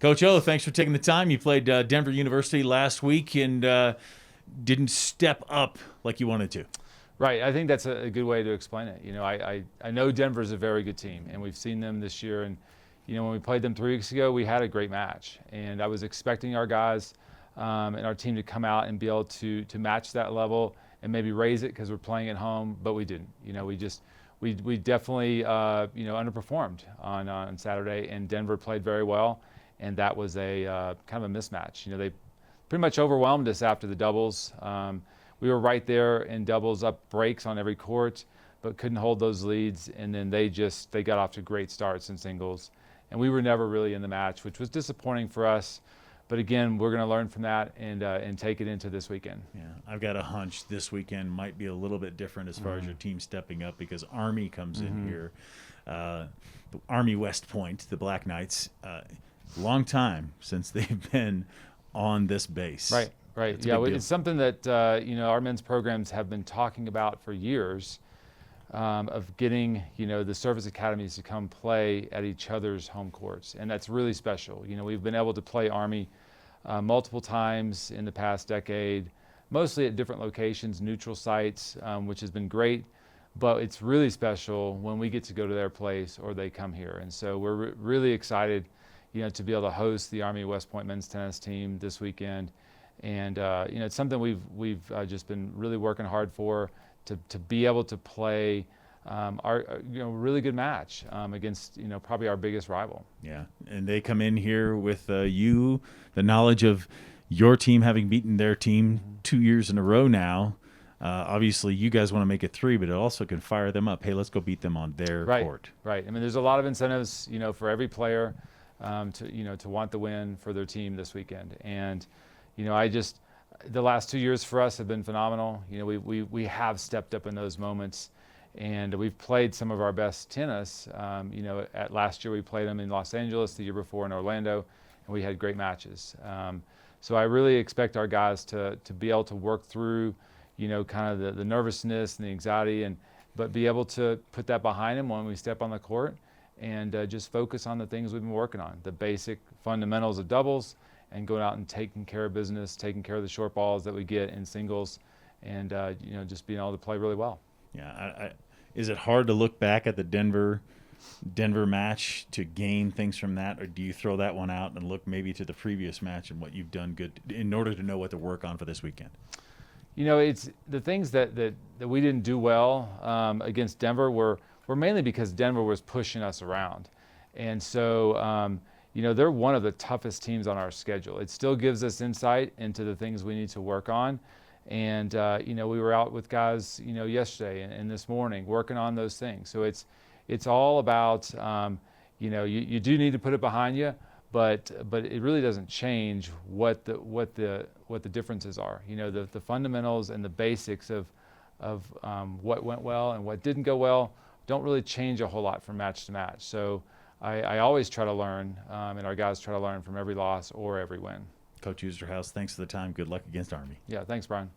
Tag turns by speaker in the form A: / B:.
A: Coach O, thanks for taking the time. You played Denver University last week and didn't step up like you wanted to.
B: Right. I think that's a good way to explain it. I know Denver's a very good team, and we've seen them this year. And, when we played them 3 weeks ago, we had a great match. And I was expecting our guys and our team to come out and be able to match that level and maybe raise it because we're playing at home, but we didn't. We definitely underperformed on Saturday, and Denver played very well, and that was a kind of a mismatch. They pretty much overwhelmed us after the doubles. We were right there in doubles, up breaks on every court, but couldn't hold those leads. And then they got off to great starts in singles, and we were never really in the match, which was disappointing for us. But again, we're going to learn from that and take it into this weekend.
A: Yeah, I've got a hunch this weekend might be a little bit different as far as your team stepping up, because Army comes in here. Army West Point, the Black Knights, long time since they've been on this base.
B: Right. Yeah, it's something that our men's programs have been talking about for years, of getting the service academies to come play at each other's home courts, and that's really special. We've been able to play Army multiple times in the past decade, mostly at different locations, neutral sites, which has been great. But it's really special when we get to go to their place or they come here, and so we're really excited, to be able to host the Army West Point men's tennis team this weekend. And it's something we've just been really working hard for, to be able to play our really good match against probably our biggest rival.
A: Yeah, and they come in here with the knowledge of your team having beaten their team 2 years in a row now. Obviously, you guys want to make it 3, but it also can fire them up. Hey, let's go beat them on their court.
B: Right. I mean, there's a lot of incentives, for every player to want the win for their team this weekend. And the last 2 years for us have been phenomenal. We have stepped up in those moments, and we've played some of our best tennis. At last year we played them in Los Angeles, the year before in Orlando, and we had great matches. So I really expect our guys to be able to work through, kind of the nervousness and the anxiety, but be able to put that behind them when we step on the court, and just focus on the things we've been working on, the basic fundamentals of doubles, and going out and taking care of business, taking care of the short balls that we get in singles, and just being able to play really well.
A: Yeah, is it hard to look back at the Denver match to gain things from that, or do you throw that one out and look maybe to the previous match and what you've done good in order to know what to work on for this weekend?
B: It's the things that we didn't do well against Denver were mainly because Denver was pushing us around, and so. They're one of the toughest teams on our schedule. It still gives us insight into the things we need to work on. And, we were out with guys, yesterday and this morning working on those things. So it's all about, you do need to put it behind you, but it really doesn't change what the differences are. The fundamentals and the basics of what went well and what didn't go well don't really change a whole lot from match to match. So I always try to learn, and our guys try to learn from every loss or every win.
A: Coach Oosterhous, thanks for the time. Good luck against Army.
B: Yeah, thanks, Brian.